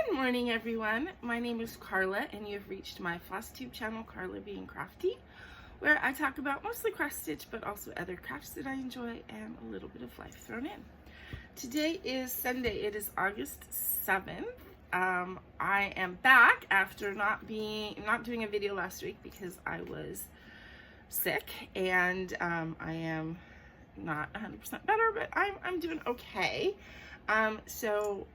Good morning, everyone. My name is Carla, and you've reached my FlossTube channel, KarlaBeingCrafty, where I talk about mostly cross stitch, but also other crafts that I enjoy and a little bit of life thrown in. Today is Sunday. It is August 7th. I am back after not doing a video last week because I was sick, and I am not 100% better, but I'm doing okay. So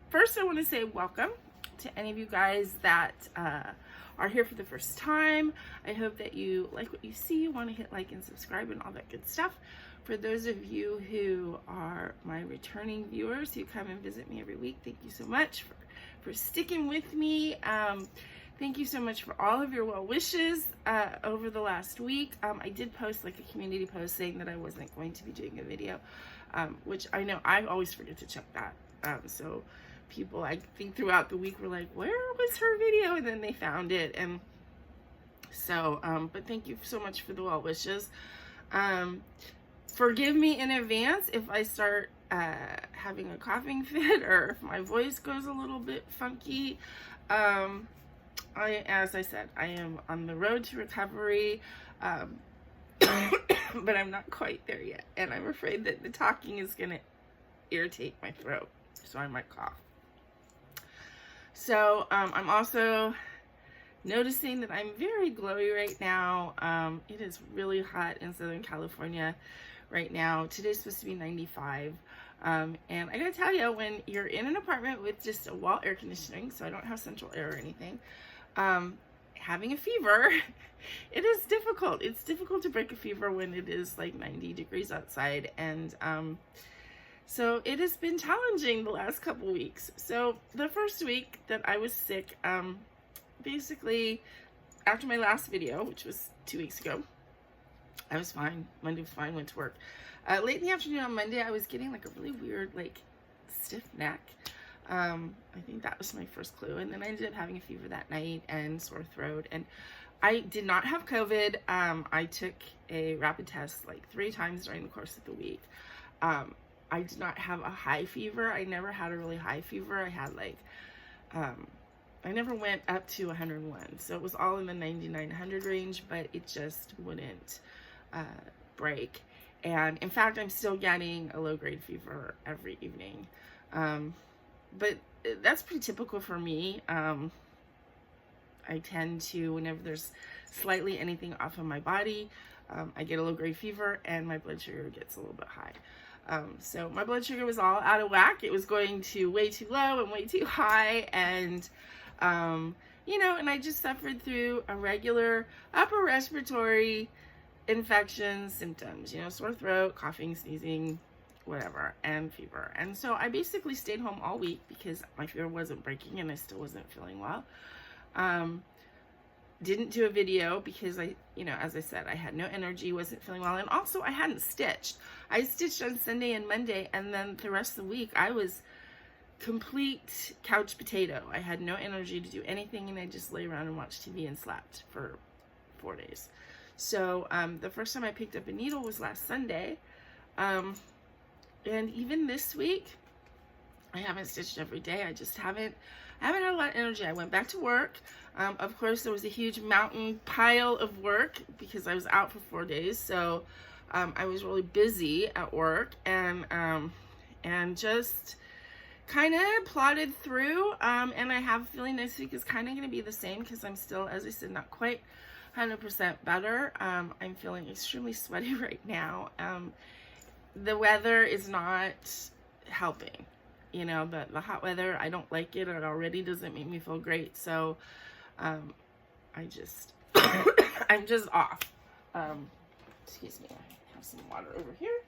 first I want to say welcome to any of you guys that are here for the first time. I hope that you like what you see, want to hit like and subscribe and all that good stuff. For those of you who are my returning viewers who come and visit me every week, thank you so much for sticking with me. Thank you so much for all of your well wishes over the last week. I did post like a community post saying that I wasn't going to be doing a video, which I know I always forget to check that. So people, I think throughout the week, were like, where was her video? And then they found it. And so, but thank you so much for the well wishes. Forgive me in advance if I start having a coughing fit or if my voice goes a little bit funky. As I said, I am on the road to recovery, but I'm not quite there yet. And I'm afraid that the talking is going to irritate my throat, so I might cough. So I'm also noticing that I'm very glowy right now. It is really hot in Southern California right now. Today's supposed to be 95. And I gotta tell you, when you're in an apartment with just a wall air conditioning, so I don't have central air or anything, having a fever, it is difficult. It's difficult to break a fever when it is like 90 degrees outside. And so it has been challenging the last couple weeks. So the first week that I was sick, basically after my last video, which was 2 weeks ago, I was fine. Monday was fine, went to work. Late in the afternoon on Monday, I was getting like a really weird, like, stiff neck. I think that was my first clue. And then I ended up having a fever that night and sore throat. And I did not have COVID. I took a rapid test like 3 times during the course of the week. I did not have a high fever. I never had a really high fever. I had like, I never went up to 101. So it was all in the 99, 100 range, but it just wouldn't break. And in fact, I'm still getting a low-grade fever every evening. But that's pretty typical for me. I tend to, whenever there's slightly anything off of my body, I get a low-grade fever and my blood sugar gets a little bit high. So my blood sugar was all out of whack. It was going to way too low and way too high. And, you know, and I just suffered through a regular upper respiratory infection symptoms, you know, sore throat, coughing, sneezing, whatever, and fever. And so I basically stayed home all week because my fever wasn't breaking and I still wasn't feeling well. Didn't do a video because I, you know, as I said, I had no energy, wasn't feeling well, and also I hadn't stitched. I stitched on Sunday and Monday, and then the rest of the week I was complete couch potato. I had no energy to do anything, and I just lay around and watched TV and slept for 4 days. So the first time I picked up a needle was last Sunday, and even this week I haven't stitched every day. I just haven't had a lot of energy. I went back to work. Of course, there was a huge mountain pile of work because I was out for 4 days. So I was really busy at work and just kind of plodded through. And I have a feeling next week is kind of going to be the same because I'm still, as I said, not quite 100% better. I'm feeling extremely sweaty right now. The weather is not helping. You know, the hot weather, I don't like it. It already doesn't make me feel great. So I just, I'm just off. Excuse me, I have some water over here.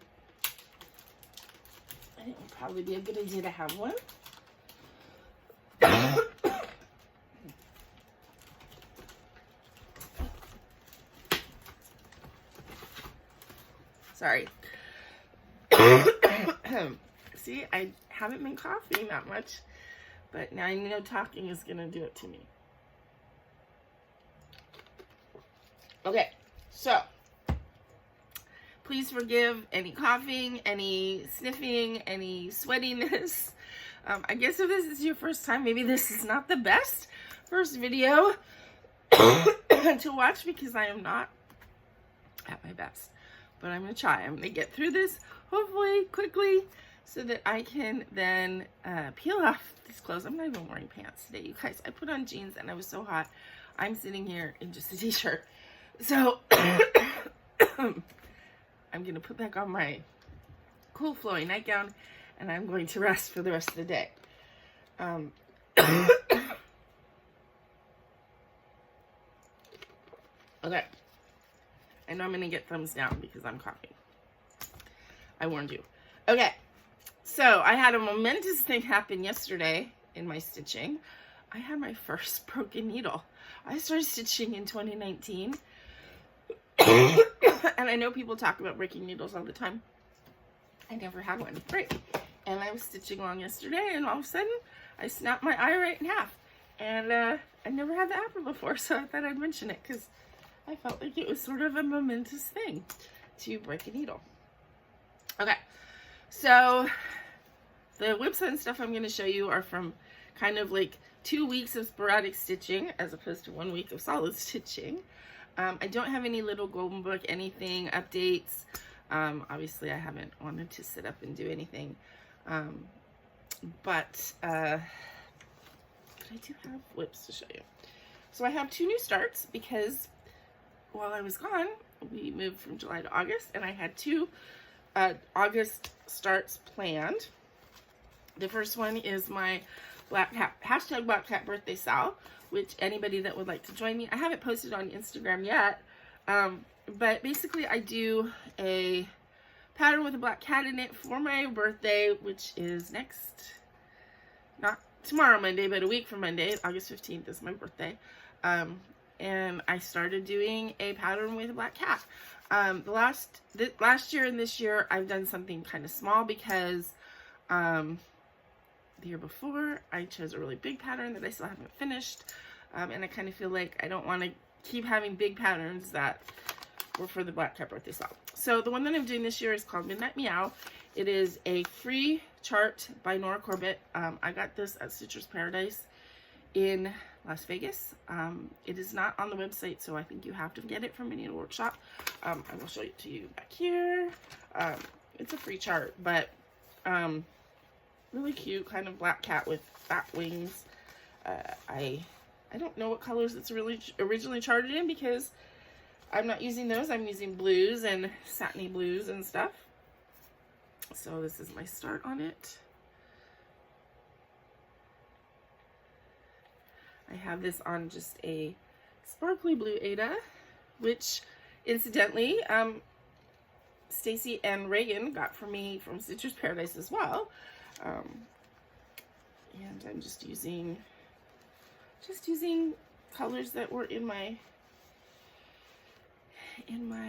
I think it would probably be a good idea to have one. Sorry. See, I haven't been coughing that much, but now I know talking is going to do it to me. Okay, so please forgive any coughing, any sniffing, any sweatiness. I guess if this is your first time, maybe this is not the best first video to watch because I am not at my best. But I'm going to try. I'm going to get through this, hopefully, quickly, so that I can then peel off these clothes. I'm not even wearing pants today, you guys. I put on jeans and I was so hot. I'm sitting here in just a t-shirt. So, I'm going to put back on my cool flowing nightgown and I'm going to rest for the rest of the day. Okay. I know I'm going to get thumbs down because I'm coughing. I warned you. Okay. So, I had a momentous thing happen yesterday in my stitching. I had my first broken needle. I started stitching in 2019. And I know people talk about breaking needles all the time. I never had one break. And I was stitching along yesterday, and all of a sudden, I snapped my eye right in half. And I never had that happen before, so I thought I'd mention it, because I felt like it was sort of a momentous thing to break a needle. Okay, so the whips and stuff I'm going to show you are from kind of like 2 weeks of sporadic stitching, as opposed to 1 week of solid stitching. I don't have any little golden book, anything, updates. Obviously, I haven't wanted to sit up and do anything. But I do have whips to show you. So I have 2 new starts because while I was gone, we moved from July to August, and I had 2 August starts planned. The first one is my Black Cat, hashtag Black Cat birthday sal, which anybody that would like to join me. I haven't posted on Instagram yet, but basically I do a pattern with a black cat in it for my birthday, which is not tomorrow Monday, but a week from Monday. August 15th is my birthday. And I started doing a pattern with a black cat. Last year and this year I've done something kind of small because the year before I chose a really big pattern that I still haven't finished, and I kind of feel like I don't want to keep having big patterns that were for the Black Cat birthday sal. So the one that I'm doing this year is called Midnight Meow. It is a free chart by Nora Corbett. I got this at Stitcher's Paradise in Las Vegas. It is not on the website, so I think you have to get it from a Needlework shop. I will show it to you back here. It's a free chart, but really cute, kind of black cat with fat wings. I don't know what colors it's really originally charted in because I'm not using those. I'm using blues and satiny blues and stuff. So this is my start on it. I have this on just a sparkly blue Aida, which incidentally, Stacy and Reagan got for me from Stitcher's Paradise as well. And I'm just using colors that were in my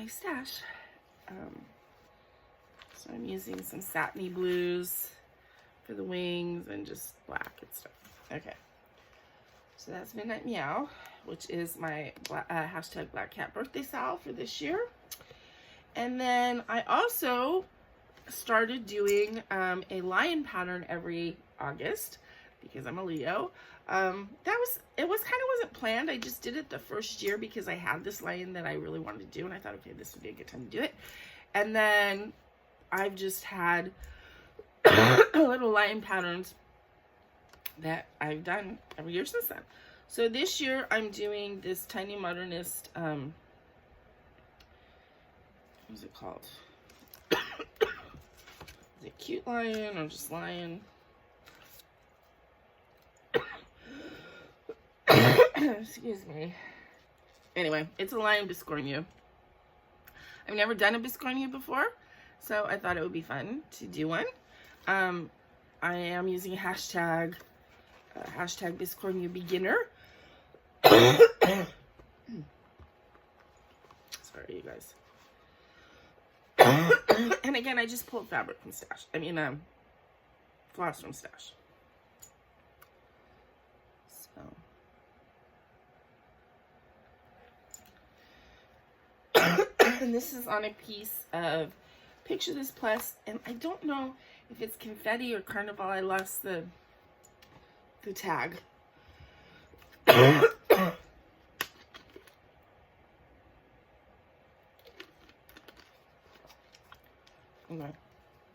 stash. So I'm using some satiny blues for the wings and just black and stuff. Okay, so that's Midnight Meow, which is my hashtag Black Cat birthday sal for this year. And then I also started doing a lion pattern every August because I'm a Leo. It wasn't planned. I just did it the first year because I had this lion that I really wanted to do, and I thought, okay, this would be a good time to do it. And then I've just had little lion patterns that I've done every year since then. So this year I'm doing this tiny modernist, what is it called? Is it cute lion or just lion? Excuse me. Anyway, it's a lion biscornu. I've never done a biscornu before, so I thought it would be fun to do one. I am using hashtag biscornu beginner. Sorry, you guys. And again, I just pulled fabric from stash. Floss from stash. So. And this is on a piece of Picture This Plus, and I don't know if it's confetti or carnival. I lost the the tag. Okay.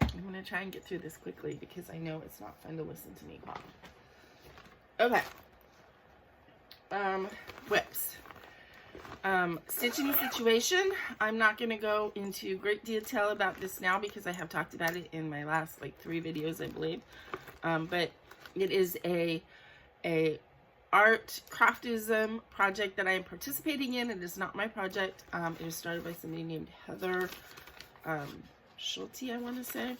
I'm going to try and get through this quickly because I know it's not fun to listen to me cough. Okay. Whips. Stitching the situation. I'm not going to go into great detail about this now because I have talked about it in my last like 3 videos, I believe. But it is a art craftism project that I am participating in. It is not my project. It was started by somebody named Heather Schulte, I want to say.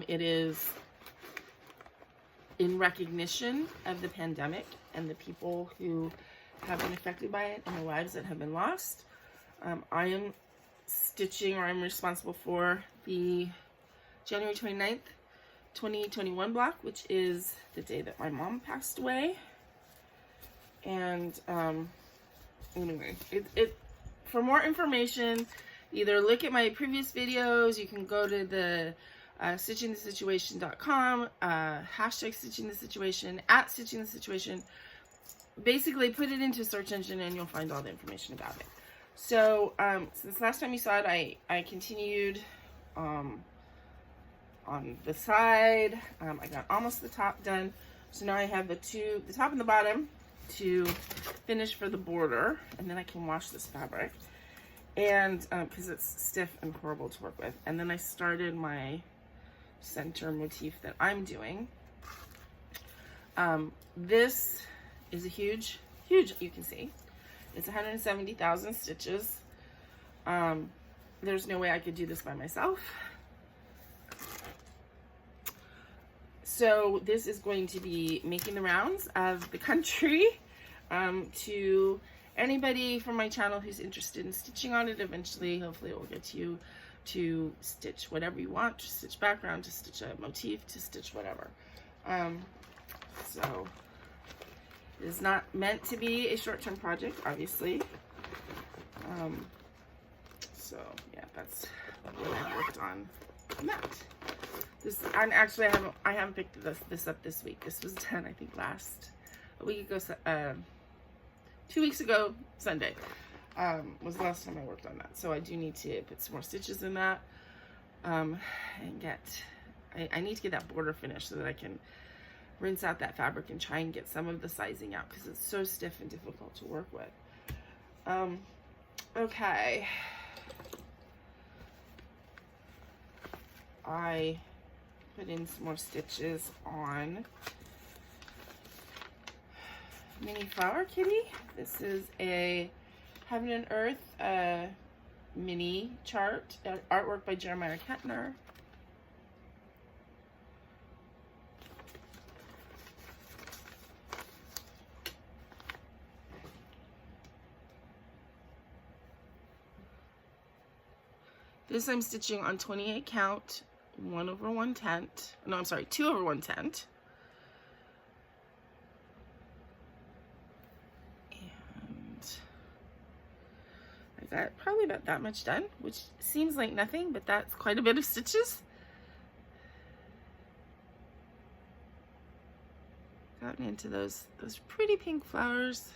It is in recognition of the pandemic and the people who have been affected by it and the lives that have been lost. I am stitching, or I'm responsible for the January 29th, 2021 block, which is the day that my mom passed away. And anyway, for more information, either look at my previous videos. You can go to the stitchingthesituation.com, hashtag stitchingthesituation, at stitchingthesituation. Basically, put it into a search engine and you'll find all the information about it. So, since last time you saw it, I continued on the side. I got almost the top done. So now I have the top and the bottom to finish for the border, and then I can wash this fabric. And because it's stiff and horrible to work with. And then I started my center motif that I'm doing. This is a huge, you can see. It's 170,000 stitches. There's no way I could do this by myself. So this is going to be making the rounds of the country to anybody from my channel who's interested in stitching on it. Eventually, hopefully it will get you to stitch whatever you want, to stitch background, to stitch a motif, to stitch whatever. So it is not meant to be a short-term project, obviously. So yeah, that's what I worked on that. This, and actually I haven't picked this up this week. This was done, I think, a week ago, 2 weeks ago, Sunday, was the last time I worked on that. So I do need to put some more stitches in that, and I need to get that border finished so that I can rinse out that fabric and try and get some of the sizing out because it's so stiff and difficult to work with. Okay. I put in some more stitches on Mini Flower Kitty. This is a Heaven and Earth mini chart, artwork by Jeremiah Kettner. This I'm stitching on 28 count, 1/110. No, I'm sorry, 2/110. I got probably about that much done, which seems like nothing, but that's quite a bit of stitches. Gotten into those pretty pink flowers.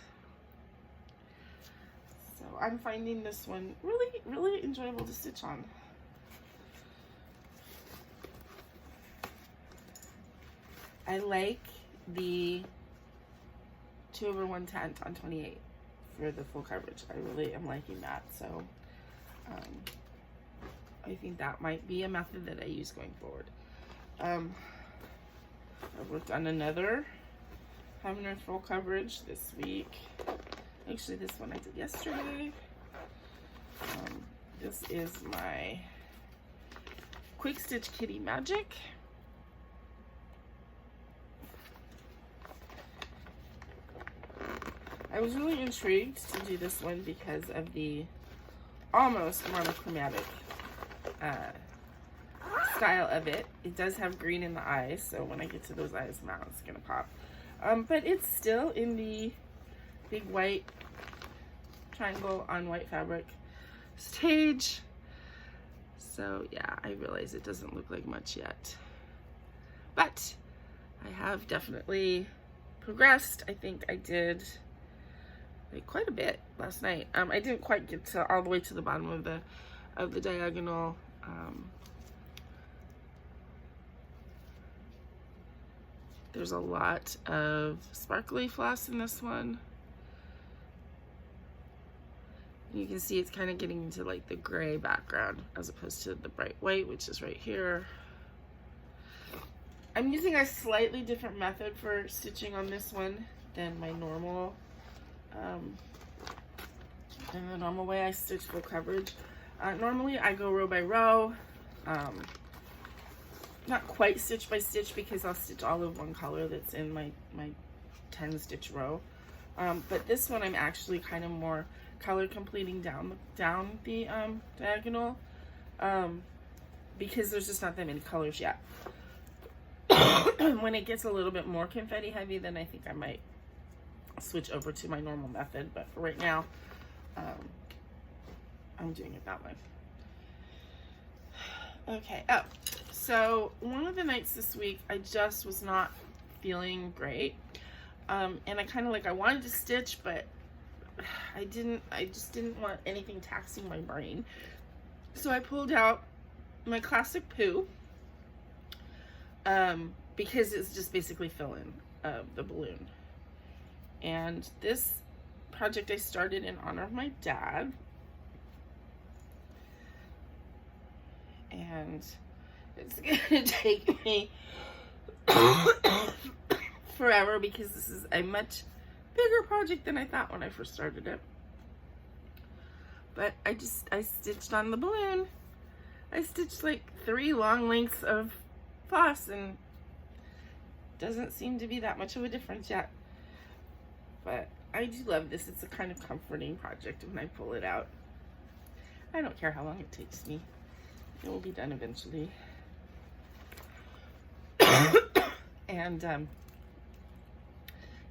So I'm finding this one really, really enjoyable to stitch on. I like the 2/110 on 28 for the full coverage. I really am liking that. So I think that might be a method that I use going forward. I worked on another Heaven and Earth full coverage this week. Actually, this one I did yesterday. This is my Quick Stitch Kitty Magic. I was really intrigued to do this one because of the almost monochromatic style of it. It does have green in the eyes, so when I get to those eyes, now it's gonna pop. But it's still in the big white triangle on white fabric stage. So yeah, I realize it doesn't look like much yet. But I have definitely progressed. I think I did like quite a bit last night. I didn't quite get to all the way to the bottom of the diagonal. There's a lot of sparkly floss in this one. You can see it's kind of getting into like the gray background as opposed to the bright white, which is right here. I'm using a slightly different method for stitching on this one than my normal, than the normal way I stitch full coverage. Normally I go row by row, not quite stitch by stitch because I'll stitch all of one color that's in my 10 stitch row. But this one I'm actually kind of more color completing down the diagonal, because there's just not that many colors yet. When it gets a little bit more confetti heavy, then I think I might switch over to my normal method, but for right now, I'm doing it that way. Okay, oh, so one of the nights this week, I just was not feeling great, and I wanted to stitch, but I just didn't want anything taxing my brain. So I pulled out my classic poo, because it's just basically fill-in of the balloon. And this project I started in honor of my dad. And it's gonna take me forever because this is a much bigger project than I thought when I first started it. But I stitched on the balloon. I stitched like 3 long lengths of floss and doesn't seem to be that much of a difference yet. But I do love this. It's a kind of comforting project when I pull it out. I don't care how long it takes me. It will be done eventually. And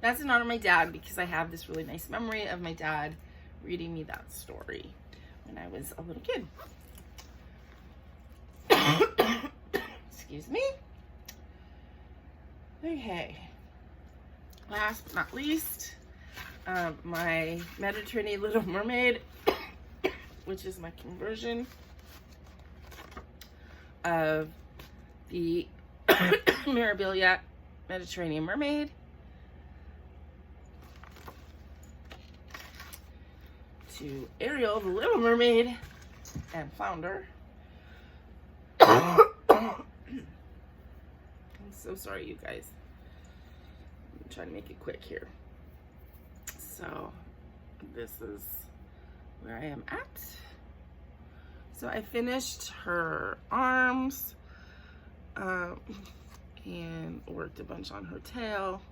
that's in honor of my dad because I have this really nice memory of my dad reading me that story when I was a little kid. Excuse me. Okay. Last but not least, my Mediterranean Little Mermaid, which is my conversion of the Mirabilia Mediterranean Mermaid to Ariel, the Little Mermaid, and Flounder. I'm so sorry, you guys. I'm trying to make it quick here. So this is where I am at. So I finished her arms and worked a bunch on her tail.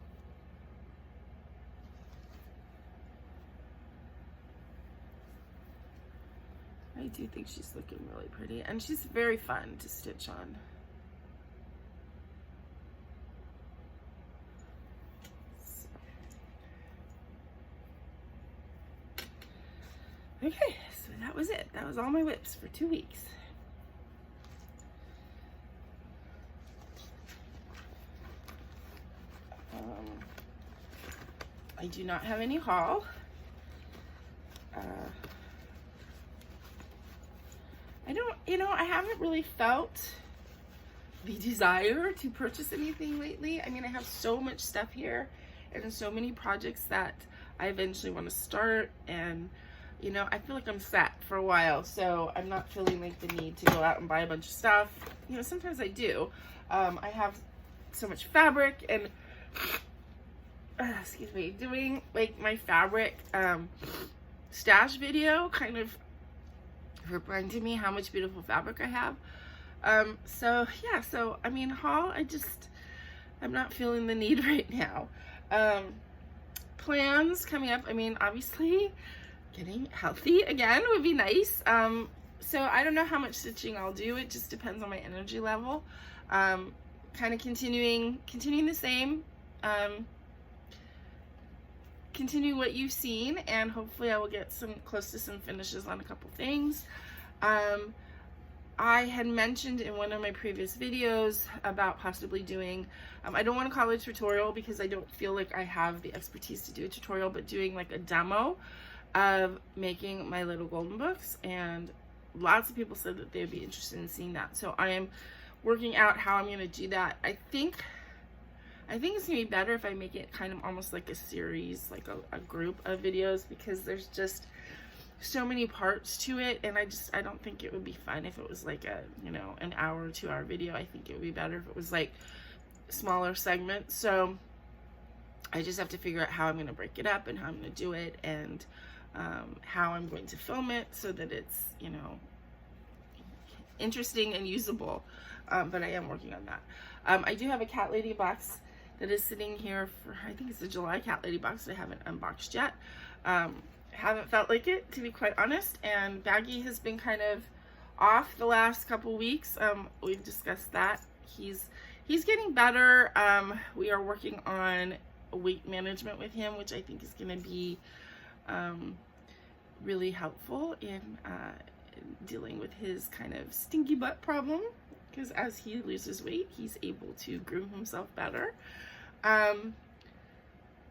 I do think she's looking really pretty, and she's very fun to stitch on. Okay, so that was it. That was all my whips for 2 weeks. I do not have any haul. I haven't really felt the desire to purchase anything lately. I mean, I have so much stuff here and so many projects that I eventually want to start, and I feel like I'm set for a while, so I'm not feeling like the need to go out and buy a bunch of stuff. Sometimes I do. I have so much fabric, and excuse me, doing like my fabric stash video kind of reminded me how much beautiful fabric I have. So I mean, haul, I'm not feeling the need right now. Plans coming up, I mean, obviously getting healthy again would be nice. So I don't know how much stitching I'll do. It just depends on my energy level. Kind of continuing the same, continue what you've seen, and hopefully I will get close to some finishes on a couple things. I had mentioned in one of my previous videos about possibly doing, I don't want to call it a tutorial because I don't feel like I have the expertise to do a tutorial, but doing like a demo of making my little golden books, and lots of people said that they'd be interested in seeing that. So I am working out how I'm going to do that. I think it's going to be better if I make it kind of almost like a series, like a group of videos, because there's just so many parts to it, and I don't think it would be fun if it was like a, you know, an hour or 2 hour video. I think it would be better if it was like smaller segments. So I just have to figure out how I'm going to break it up and how I'm going to do it, and how I'm going to film it so that it's, you know, interesting and usable. But I am working on that. I do have a cat lady box that is sitting here for, I think it's a July cat lady box that I haven't unboxed yet. Haven't felt like it, to be quite honest, and Baggy has been kind of off the last couple weeks. We've discussed that. He's getting better. We are working on weight management with him, which I think is going to be really helpful in dealing with his kind of stinky butt problem, because as he loses weight, he's able to groom himself better.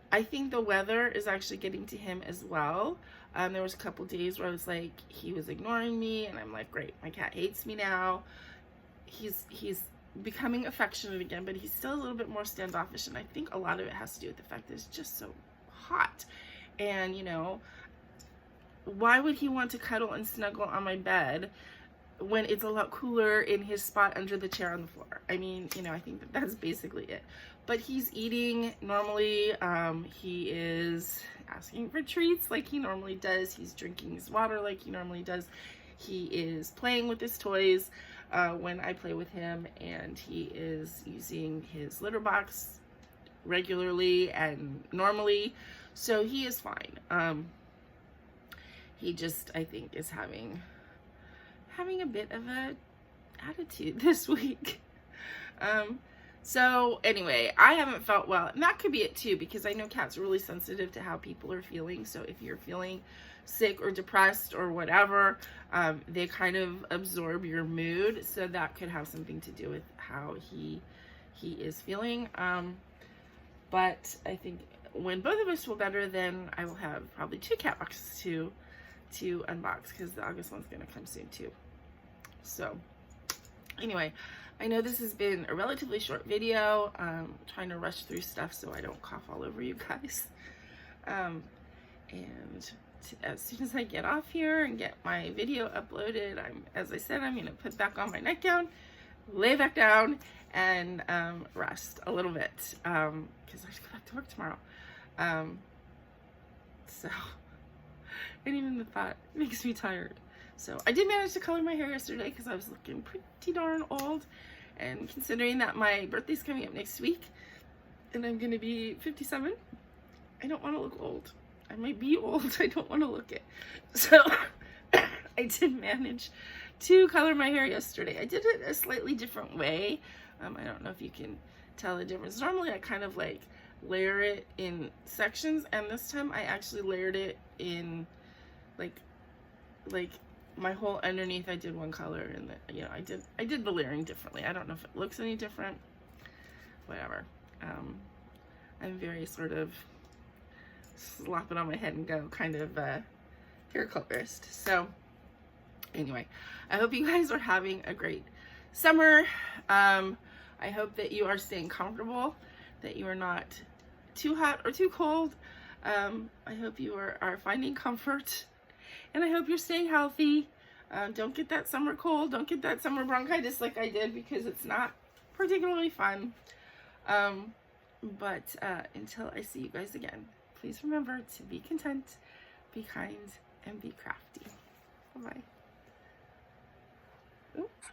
I think the weather is actually getting to him as well. There was a couple days where I was like, he was ignoring me, and I'm like, great, my cat hates me now. He's becoming affectionate again, but he's still a little bit more standoffish, and I think a lot of it has to do with the fact that it's just so hot. And, you know, why would he want to cuddle and snuggle on my bed when it's a lot cooler in his spot under the chair on the floor? I mean, you know, I think that's basically it. But he's eating normally. He is asking for treats like he normally does. He's drinking his water like he normally does. He is playing with his toys when I play with him, and he is using his litter box regularly and normally. So he is fine. He just, I think, is having a bit of a attitude this week. So anyway, I haven't felt well, and that could be it too, because I know cats are really sensitive to how people are feeling. So if you're feeling sick or depressed or whatever, they kind of absorb your mood. So that could have something to do with how he is feeling. But I think when both of us feel better, then I will have probably 2 cat boxes to unbox, because the August one's going to come soon too. So anyway, I know this has been a relatively short video. Trying to rush through stuff so I don't cough all over you guys. As soon as I get off here and get my video uploaded, as I said, I'm going to put back on my nightgown, lay back down, and rest a little bit, because I have to go back to work tomorrow. And even the thought makes me tired. So I did manage to color my hair yesterday because I was looking pretty darn old, and considering that my birthday's coming up next week and I'm gonna be 57, I don't want to look old. I might be old, I don't want to look it. So I did manage to color my hair yesterday. I did it a slightly different way. I don't know if you can tell the difference. Normally I kind of like layer it in sections, and this time I actually layered it in like my whole underneath. I did one color, and you know, I did the layering differently. I don't know if it looks any different, whatever. I'm very sort of slap it on my head and go kind of hair colorist. So anyway, I hope you guys are having a great summer. I hope that you are staying comfortable, that you are not too hot or too cold. I hope you are finding comfort, and I hope you're staying healthy. Don't get that summer cold. Don't get that summer bronchitis like I did, because it's not particularly fun. But until I see you guys again, please remember to be content, be kind, and be crafty. Bye-bye. Oops.